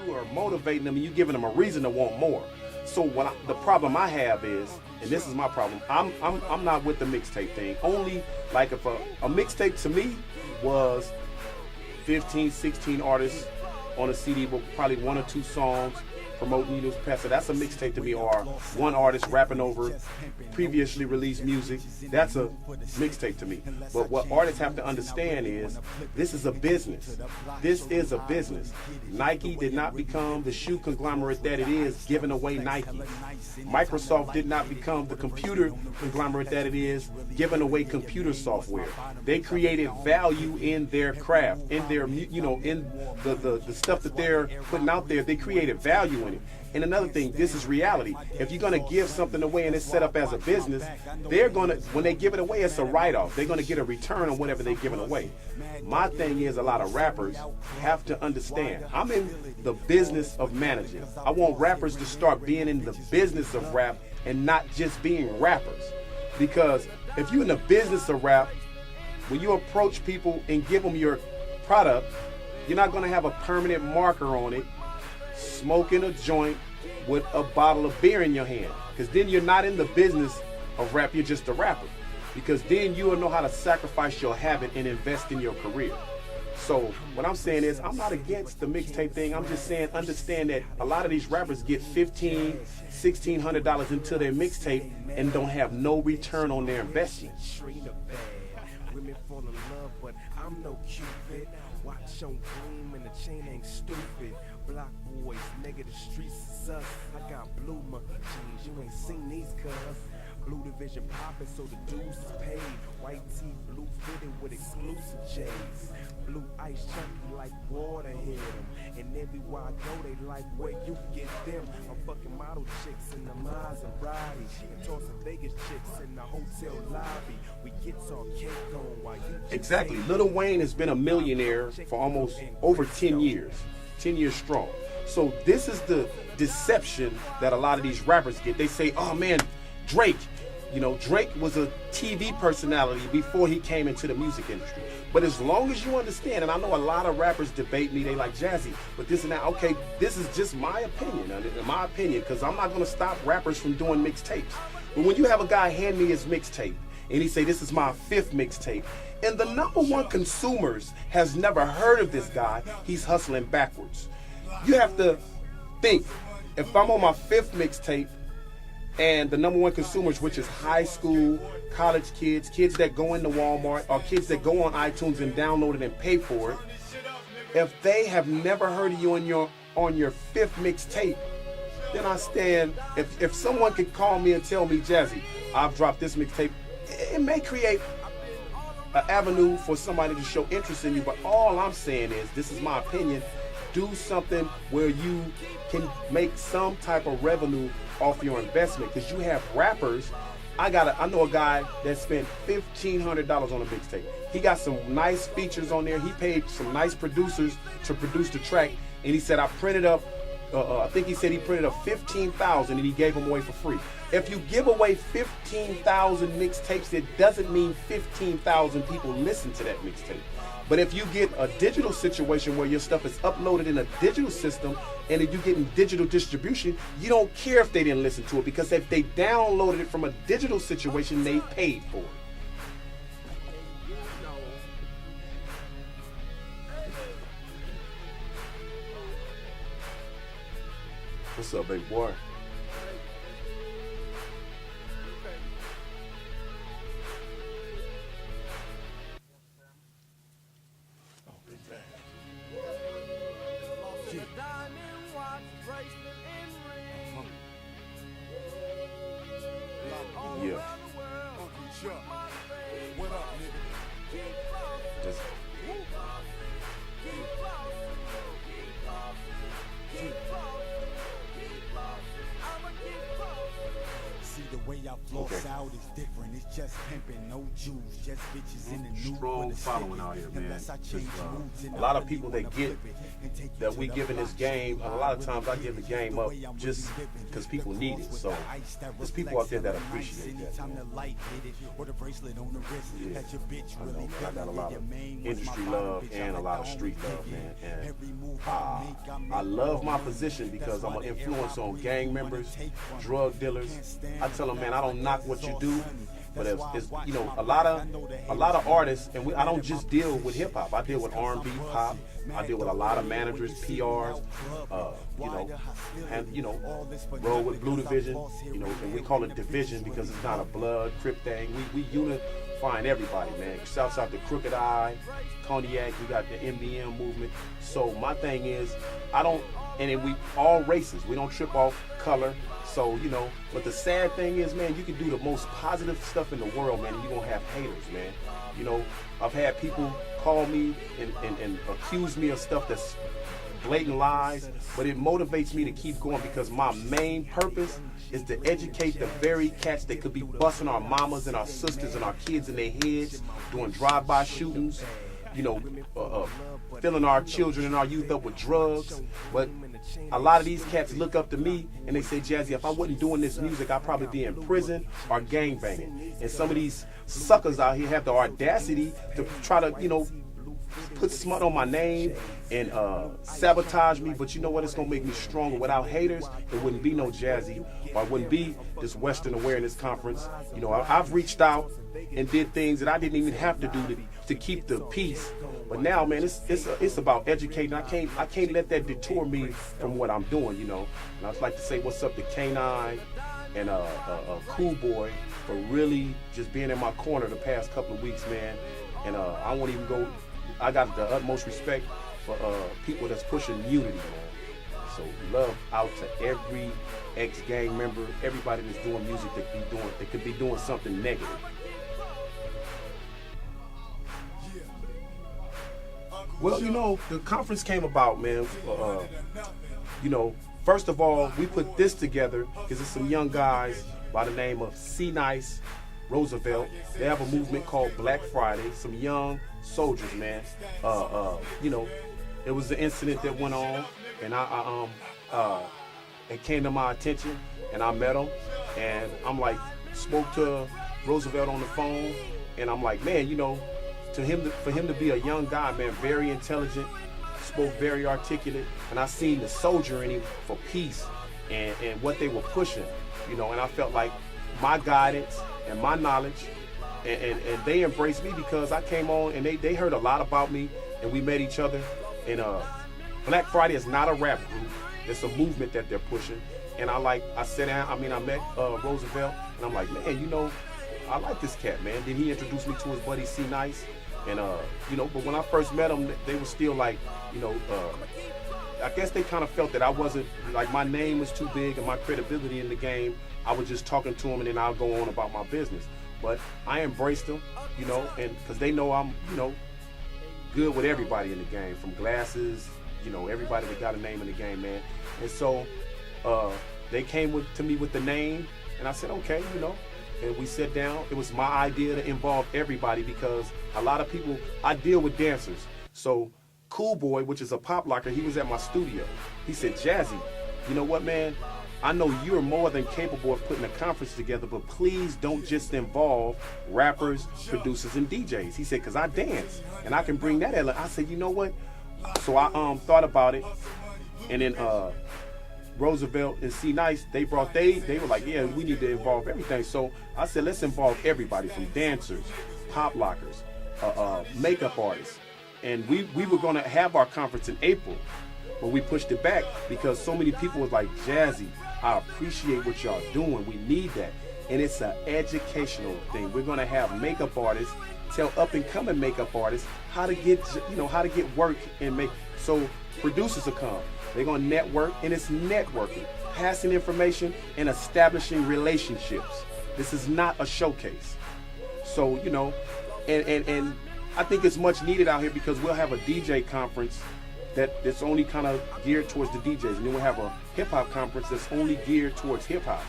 You are motivating them and you giving them a reason to want more. So the problem I have is, and this is my problem, I'm not with the mixtape thing. Only like if a mixtape to me was 15, 16 artists on a CD with probably one or two songs promoting needles past. That's a mixtape to me, or one artist rapping over previously released music. That's a mixtape to me. But what artists have to understand is this is a business. This is a business. Nike did not become the shoe conglomerate that it is giving away Nike. Microsoft did not become the computer conglomerate that it is giving away computer software. They created value in their craft, in their, in the stuff that they're putting out there. They created value in it. And another thing, this is reality. If you're going to give something away and it's set up as a business, they're going to, when they give it away, it's a write-off. They're going to get a return on whatever they're giving away. My thing is, a lot of rappers have to understand, I'm in the business of managing. I want rappers to start being in the business of rap and not just being rappers. Because if you're in the business of rap, when you approach people and give them your product, you're not going to have a permanent marker on it smoking a joint with a bottle of beer in your hand, because then you're not in the business of rap, you're just a rapper, because then you will know how to sacrifice your habit and invest in your career. So what I'm saying is, I'm not against the mixtape thing. I'm just saying, understand that a lot of these rappers get $1,500, $1,600 into their mixtape and don't have no return on their investment. Women fall in love, but I'm no Cupid. Watch on gleam and the chain ain't stupid. Block boys, nigga, the streets is us. I got blue monkey jeans, you ain't seen these cuz. Blue division poppin', so the dues is paid. White tee, blue fitted with exclusive J's. Blue ice chunky like water hit 'em. And everywhere I go, they like where you get them. I'm fucking model chicks in the Maserati and tossing Vegas chicks in the hotel lobby. We get our cake on while you Exactly. Lil Wayne has been a millionaire for almost over 10 years. 10 years strong. So this is the deception that a lot of these rappers get. They say, oh man, Drake, Drake was a TV personality before he came into the music industry. But as long as you understand, and I know a lot of rappers debate me, they like Jazzy, but this and that, okay, this is just my opinion, because I'm not going to stop rappers from doing mixtapes. But when you have a guy hand me his mixtape, and he say, this is my 5th mixtape, and the #1 consumers has never heard of this guy, he's hustling backwards. You have to think, if I'm on my 5th mixtape, and the #1 consumers, which is high school, college kids, kids that go into Walmart, or kids that go on iTunes and download it and pay for it, if they have never heard of you on your 5th mixtape, then I stand, if someone could call me and tell me, Jazzy, I've dropped this mixtape, it may create an avenue for somebody to show interest in you, but all I'm saying is, this is my opinion, do something where you can make some type of revenue off your investment, because you have rappers. I know a guy that spent $1,500 on a mixtape. He got some nice features on there. He paid some nice producers to produce the track, and he said, I printed up, I think he said he printed up 15,000 and he gave them away for free. If you give away 15,000 mixtapes, it doesn't mean 15,000 people listen to that mixtape. But if you get a digital situation where your stuff is uploaded in a digital system and if you're getting digital distribution, you don't care if they didn't listen to it, because if they downloaded it from a digital situation, they paid for it. What's up, big boy? Yeah. What up, nigga? Just, strong following out here, man. Just, a lot of people that get that we give in this game, a lot of times I give the game up just because people need it. So there's people out there that appreciate that, man. Yeah, I know, man. I got a lot of industry love and a lot of street love, man. And I love my position because I'm an influence on gang members, drug dealers. I tell them, man, I don't knock what you do. But it's you know, a lot of artists, and I don't just deal with hip hop. I deal with R&B, pop. I deal with a lot of managers, PRs, you know, and you know, roll with Blue Division, you know, and we call it division because it's not a blood crip thing. We unifying everybody, man. Shouts out to Crooked Eye, Cognac. We got the MBM movement. So my thing is, and we all races. We don't trip off color. So, you know, but the sad thing is, man, you can do the most positive stuff in the world, man, and you're going to have haters, man. You know, I've had people call me and accuse me of stuff that's blatant lies, but it motivates me to keep going because my main purpose is to educate the very cats that could be busting our mamas and our sisters and our kids in their heads, doing drive-by shootings, you know, filling our children and our youth up with drugs. But a lot of these cats look up to me and they say, Jazzy, if I wasn't doing this music, I'd probably be in prison or gang banging. And some of these suckers out here have the audacity to try to, you know, put smut on my name and sabotage me. But you know what? It's going to make me stronger. Without haters, there wouldn't be no Jazzy, or it wouldn't be this Western Awareness Conference. You know, I've reached out and did things that I didn't even have to do to keep the peace. But now, man, it's about educating. I can't let that detour me from what I'm doing, you know. And I'd like to say what's up to K9 and Cool Boy for really just being in my corner the past couple of weeks, man. And I won't even go. I got the utmost respect for people that's pushing unity, man. So love out to every ex-gang member, everybody that's doing music that could be doing something negative. Well, you know, the conference came about, man. You know, first of all, we put this together because it's some young guys by the name of C Nice, Roosevelt. They have a movement called Black Friday. Some young soldiers, man. You know, it was an incident that went on, and it came to my attention, and I met him, and I'm like, spoke to Roosevelt on the phone, and I'm like, man, you know, for him to be a young guy, man, very intelligent, spoke very articulate, and I seen the soldier in him for peace and what they were pushing, you know, and I felt like my guidance and my knowledge, and they embraced me because I came on and they heard a lot about me, and we met each other. And Black Friday is not a rap group; it's a movement that they're pushing. And I met Roosevelt, and I'm like, man, you know, I like this cat, man. Then he introduced me to his buddy C Nice. And, you know, but when I first met them, they were still like, you know, I guess they kind of felt that I wasn't, like my name was too big and my credibility in the game. I was just talking to them and then I'll go on about my business. But I embraced them, you know, and because they know I'm, you know, good with everybody in the game, from Glasses, you know, everybody that got a name in the game, man. And so they came to me with the name, and I said, okay, you know. And we sat down. It was my idea to involve everybody because a lot of people, I deal with dancers. So Cool Boy, which is a pop locker, he was at my studio. He said, Jazzy, you know what, man? I know you're more than capable of putting a conference together, but please don't just involve rappers, producers, and DJs. He said, because I dance, and I can bring that element. I said, you know what? So I thought about it, and then Roosevelt and C Nice, they were like, yeah, we need to involve everything. So I said, let's involve everybody, from dancers, pop lockers, makeup artists. And we were going to have our conference in April, but we pushed it back because so many people was like, Jazzy, I appreciate what y'all doing. We need that. And it's an educational thing. We're going to have makeup artists tell up and coming makeup artists how to get, you know, how to get work and make. So producers will come. They're going to network, and it's networking, passing information and establishing relationships. This is not a showcase. So, you know, and I think it's much needed out here because we'll have a DJ conference that's only kind of geared towards the DJs. And then we'll have a hip hop conference that's only geared towards hip hop.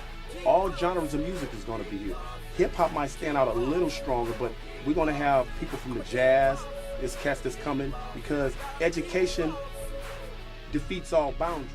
All genres of music is going to be here. Hip hop might stand out a little stronger, but we're gonna have people from the jazz, this cast that's coming, because education defeats all boundaries.